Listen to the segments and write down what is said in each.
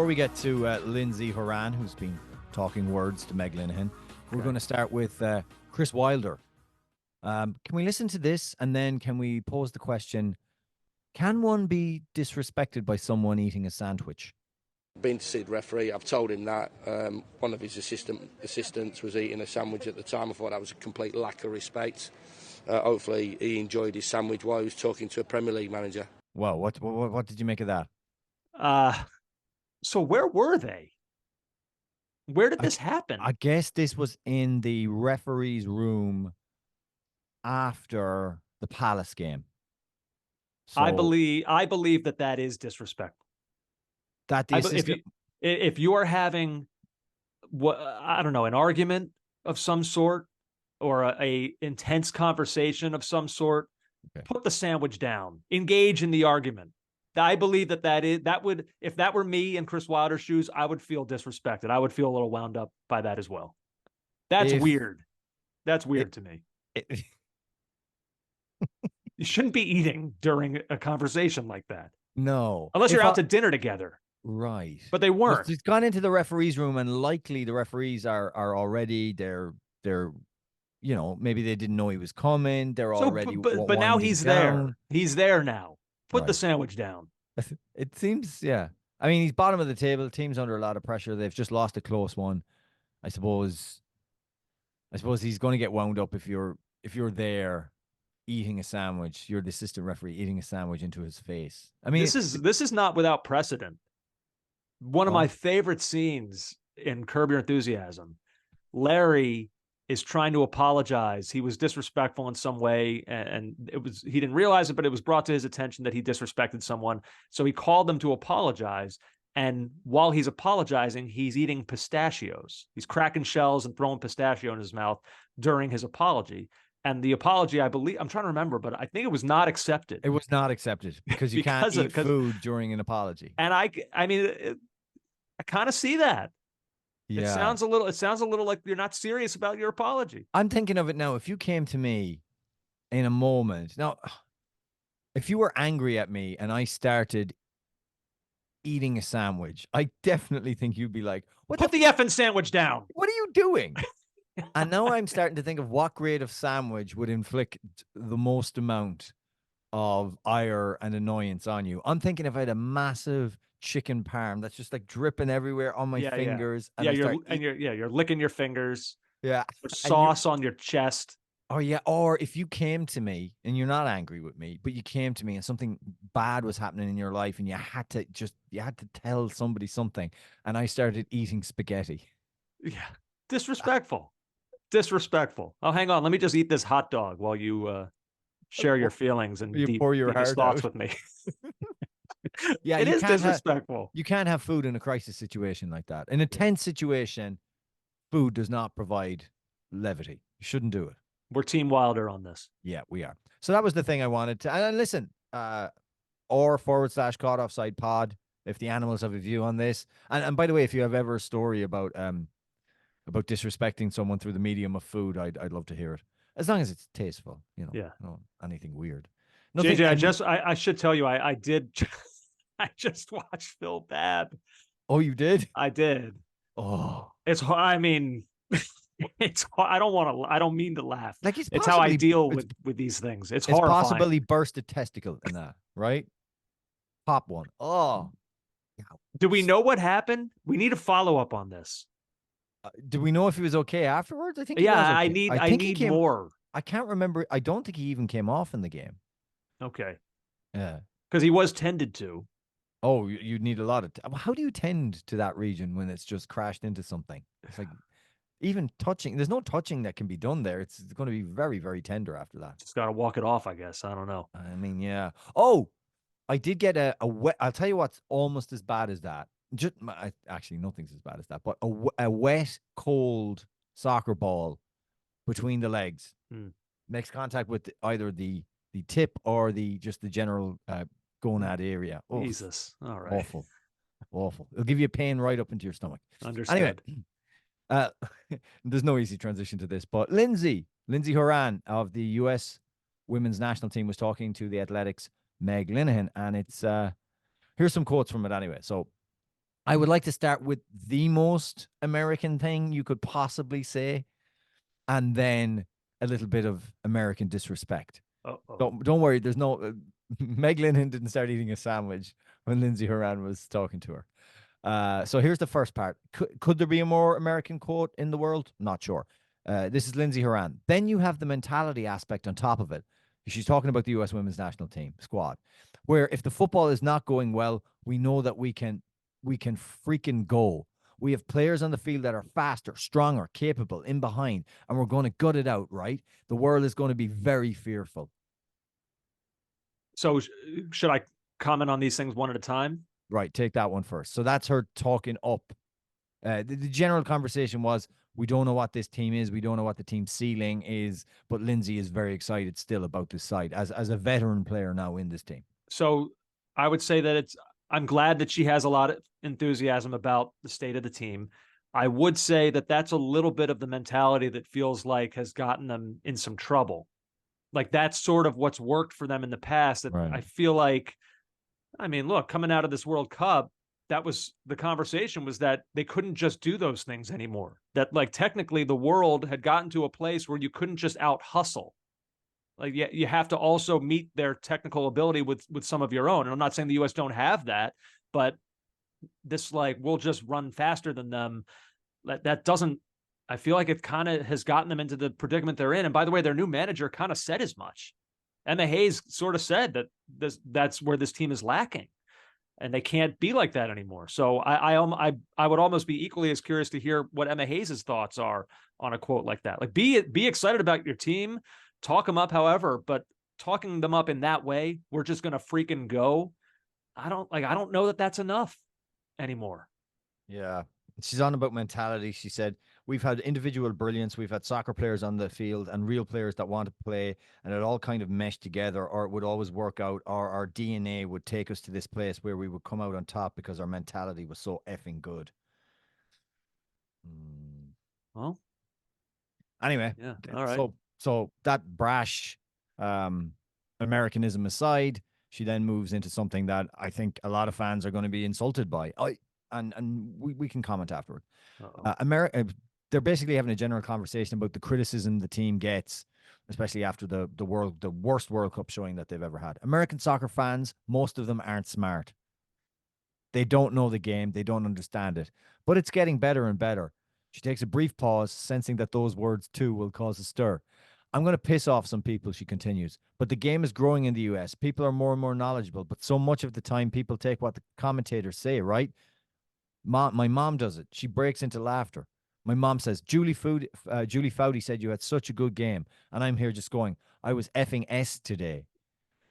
before we get to Lindsey Horan, who's been talking words to Meg Linehan, we're going to start with Chris Wilder. Can we listen to this, and then can we pose the question, can one be disrespected by someone eating a sandwich? Been to see the referee. I've told him that one of his assistants was eating a sandwich at the time. I thought that was a complete lack of respect. Hopefully he enjoyed his sandwich while he was talking to a Premier League manager. Well, what did you make of that? So where were they? Where did this happen? I guess this was in the referee's room after the Palace game. So I believe that is disrespectful. That the assistant... if you are having an argument of some sort or a intense conversation of some sort, put the sandwich down. Engage in the argument. I believe that would, if that were me in Chris Wilder's shoes, I would feel disrespected. I would feel a little wound up by that as well. That's weird. That's weird to me. You shouldn't be eating during a conversation like that. No. Unless you're out to dinner together. Right. But they weren't. It's gone into the referee's room, and likely the referees are already, they're maybe they didn't know he was coming. They're already but now he's there. He's there now. Put the sandwich down. It seems, yeah. I mean, he's bottom of the table. The team's under a lot of pressure. They've just lost a close one. I suppose he's going to get wound up if you're there eating a sandwich. You're the assistant referee eating a sandwich into his face. I mean, this is not without precedent. One of my favorite scenes in Curb Your Enthusiasm, Larry is trying to apologize. He was disrespectful in some way, and he didn't realize it, but it was brought to his attention that he disrespected someone. So he called them to apologize. And while he's apologizing, he's eating pistachios. He's cracking shells and throwing pistachio in his mouth during his apology. And the apology, I believe, I'm trying to remember, but I think it was not accepted. It was not accepted because you can't eat food during an apology. And I kind of see that. Yeah. It sounds a little like you're not serious about your apology. I'm thinking of it now. If you came to me in a moment, now, if you were angry at me and I started eating a sandwich, I definitely think you'd be like, Put the effing sandwich down. What are you doing? And now I'm starting to think of what grade of sandwich would inflict the most amount of ire and annoyance on you. I'm thinking if I had a massive chicken parm that's just like dripping everywhere on my fingers. And you're licking your fingers. Yeah. With sauce on your chest. Oh yeah. Or if you came to me and you're not angry with me, but you came to me and something bad was happening in your life and you had to tell somebody something, and I started eating spaghetti. Yeah. Disrespectful. Oh, hang on. Let me just eat this hot dog while you share your feelings and pour your deepest thoughts with me. Yeah, it is disrespectful. You can't have food in a crisis situation like that. In a tense situation, food does not provide levity. You shouldn't do it. We're Team Wilder on this. Yeah, we are. So that was the thing I wanted to. And listen, //Caught Offside pod, if the animals have a view on this. And by the way, if you have ever a story about disrespecting someone through the medium of food, I'd love to hear it. As long as it's tasteful, not anything weird. JJ, I should tell you, I did. I just watched Phil Babb. Oh, you did? I did. Oh, it's. I mean, it's. I don't mean to laugh. Like it's how I deal with these things. It's horrifying. Possibly burst a testicle in that, right? Pop one. Oh. Do we know what happened? We need a follow up on this. Do we know if he was okay afterwards? I think. Yeah, okay. I need more. I can't remember. I don't think he even came off in the game. Okay. Yeah. Because he was tended to. Oh, you need a lot of. How do you tend to that region when it's just crashed into something? It's like even touching. There's no touching that can be done there. It's going to be very, very tender after that. Just got to walk it off, I guess. I don't know. I mean, yeah. Oh, I did get a wet. I'll tell you what's almost as bad as that. Actually, nothing's as bad as that. But a wet, cold soccer ball between the legs makes contact with either the tip or just the general gonad area. Oh, Jesus. All right. Awful. It'll give you a pain right up into your stomach. Understood. Anyway, there's no easy transition to this, but Lindsey Horan of the U.S. women's national team was talking to the Athletics' Meg Linehan, and it's here's some quotes from it anyway. So I would like to start with the most American thing you could possibly say, and then a little bit of American disrespect. Uh-oh. Don't worry. There's no Meg Linehan didn't start eating a sandwich when Lindsey Horan was talking to her. So here's the first part. Could there be a more American quote in the world? Not sure. This is Lindsey Horan. Then you have the mentality aspect on top of it. She's talking about the U.S. women's national team squad, where if the football is not going well, we know that we can freaking go. We have players on the field that are faster, stronger, capable, in behind, and we're going to gut it out, right? The world is going to be very fearful. So should I comment on these things one at a time? Right, take that one first. So that's her talking up. The general conversation was, we don't know what this team is. We don't know what the team ceiling is. But Lindsey is very excited still about this side as a veteran player now in this team. So I would say that I'm glad that she has a lot of enthusiasm about the state of the team. I would say that that's a little bit of the mentality that feels like has gotten them in some trouble. Like that's sort of what's worked for them in the past. That Right. I feel like, I mean, look, coming out of this World Cup, that was the conversation, was that they couldn't just do those things anymore. That like technically the world had gotten to a place where you couldn't just out hustle. Like you have to also meet their technical ability with some of your own. And I'm not saying the US don't have that, but this like we'll just run faster than them. That doesn't, I feel like it kind of has gotten them into the predicament they're in. And by the way, their new manager kind of said as much. Emma Hayes sort of said that that's where this team is lacking, and they can't be like that anymore. So I would almost be equally as curious to hear what Emma Hayes' thoughts are on a quote like that. Like be excited about your team, talk them up, however, but talking them up in that way, we're just going to freaking go. I don't know that that's enough anymore. Yeah. She's on about mentality. She said, we've had individual brilliance. We've had soccer players on the field and real players that want to play, and it all kind of meshed together, or it would always work out, or our DNA would take us to this place where we would come out on top because our mentality was so effing good. Mm. Well, Anyway, yeah. All right. so that brash Americanism aside, she then moves into something that I think a lot of fans are going to be insulted by. And we can comment afterward. America, they're basically having a general conversation about the criticism the team gets, especially after the worst World Cup showing that they've ever had. American soccer fans, most of them aren't smart. They don't know the game. They don't understand it. But it's getting better and better. She takes a brief pause, sensing that those words too will cause a stir. I'm going to piss off some people, she continues. But the game is growing in the US. People are more and more knowledgeable, but so much of the time people take what the commentators say, right? My mom does it. She breaks into laughter. My mom says, Julie Foudy said you had such a good game. And I'm here just going, I was effing S today.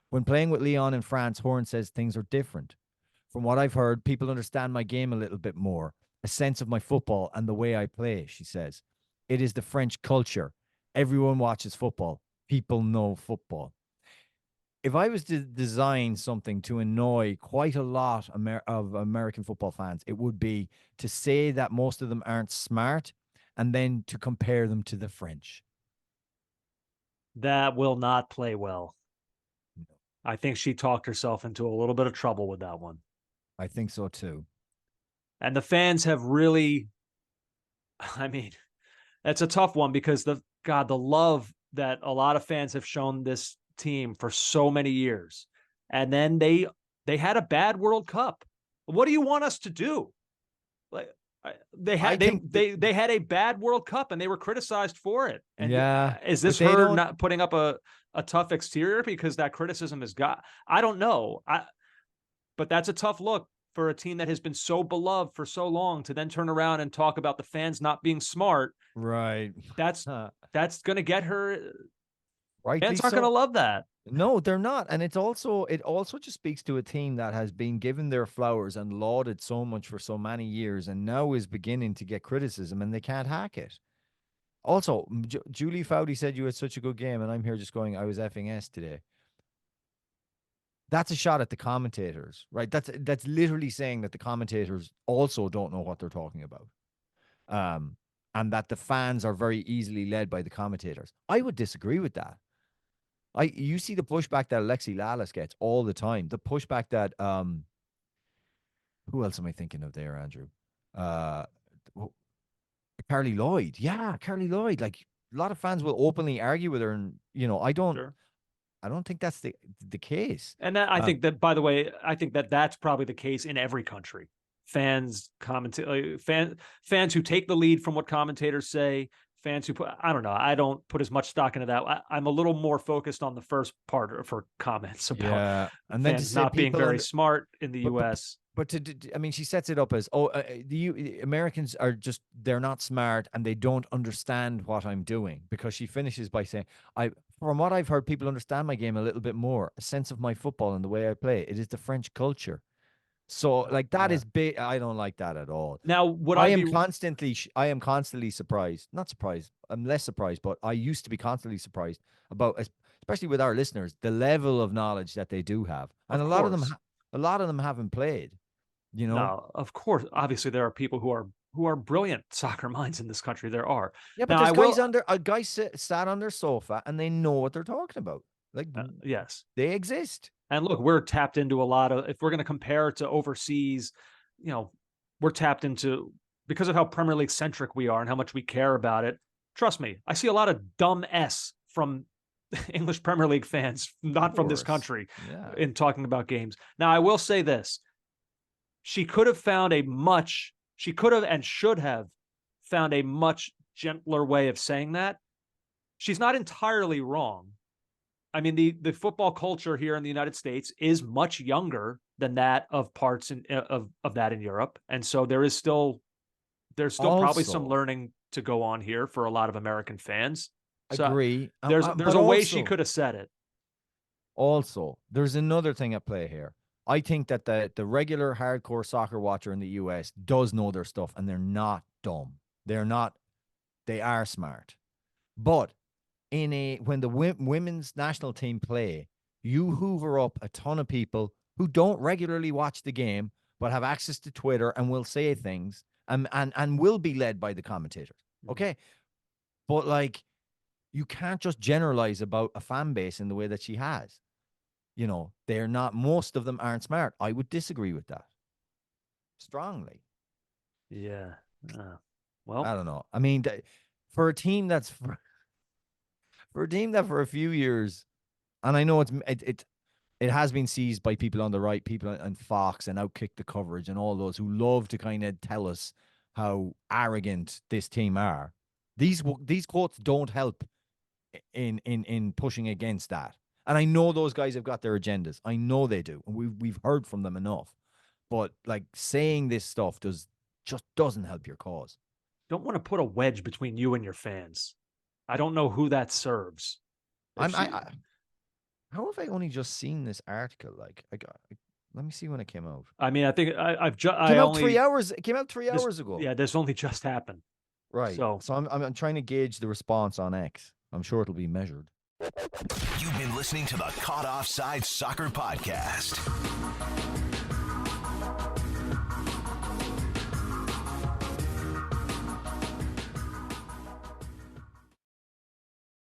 When playing with Leon in France, Horan says things are different. From what I've heard, people understand my game a little bit more, a sense of my football and the way I play, she says. It is the French culture. Everyone watches football. People know football. If I was to design something to annoy quite a lot of American football fans, it would be to say that most of them aren't smart and then to compare them to the French. That will not play well. I think she talked herself into a little bit of trouble with that one. I think so too. And the fans have really, I mean, that's a tough one because the love that a lot of fans have shown this team for so many years. And then they had a bad World Cup. What do you want us to do? Like they had a bad World Cup and they were criticized for it. And yeah, is this her not putting up a tough exterior because that criticism has got, I don't know. But that's a tough look for a team that has been so beloved for so long to then turn around and talk about the fans not being smart. Right. That's going to get her. Right. Fans aren't going to love that. No, they're not. And it also just speaks to a team that has been given their flowers and lauded so much for so many years and now is beginning to get criticism and they can't hack it. Also, Julie Foudy said you had such a good game, and I'm here just going, I was effing S today. That's a shot at the commentators, right? That's literally saying that the commentators also don't know what they're talking about. And that the fans are very easily led by the commentators. I would disagree with that. You see the pushback that Alexi Lalas gets all the time. The pushback that who else am I thinking of there, Andrew? Carly Lloyd. Yeah, Carly Lloyd. Like a lot of fans will openly argue with her, and I don't. Sure. I don't think that's the case. And I think that, by the way, I think that that's probably the case in every country. Fans who take the lead from what commentators say, fans who I don't know. I don't put as much stock into that. I'm a little more focused on the first part of her comments about and then fans not being very smart in the U.S. But I mean, she sets it up as, the Americans are they're not smart and they don't understand what I'm doing, because she finishes by saying, from what I've heard, people understand my game a little bit more, a sense of my football and the way I play. It is the French culture. So like that is big. I don't like that at all. Now, I am constantly surprised, not surprised. I'm less surprised, but I used to be constantly surprised about, especially with our listeners, the level of knowledge that they do have. And a lot of them haven't played. No, of course. Obviously, there are people who are brilliant soccer minds in this country. There are. Yeah, but now, a guy sat on their sofa and they know what they're talking about. Like, yes, they exist. And look, we're tapped into a lot of. If we're going to compare it to overseas, we're tapped into, because of how Premier League centric we are and how much we care about it. Trust me, I see a lot of dumb from English Premier League fans, not from this country, in talking about games. Now, I will say this. She could have and should have found a much gentler way of saying that. She's not entirely wrong. I mean, the football culture here in the United States is much younger than that of parts of that in Europe. And so there's still probably some learning to go on here for a lot of American fans. So agree. There's a way she could have said it. Also, there's another thing at play here. I think that the regular hardcore soccer watcher in the US does know their stuff, and they're not dumb. They are smart. But when the women's national team play, you hoover up a ton of people who don't regularly watch the game, but have access to Twitter and will say things and will be led by the commentators. Okay. But like, you can't just generalize about a fan base in the way that she has. Most of them aren't smart. I would disagree with that strongly. Yeah. Well, I don't know. I mean, for a team that for a few years, and I know it has been seized by people on the right, people on Fox, and Outkick the coverage, and all those who love to kind of tell us how arrogant this team are. These quotes don't help in pushing against that. And I know those guys have got their agendas. I know they do. And we've heard from them enough. But like, saying this stuff just doesn't help your cause. Don't want to put a wedge between you and your fans. I don't know who that serves. How have I only just seen this article? Like, let me see when it came out. I mean, I think It came out 3 hours ago. Yeah, this only just happened. Right. So I'm trying to gauge the response on X. I'm sure it'll be measured. You've been listening to the Caught Offside Soccer Podcast.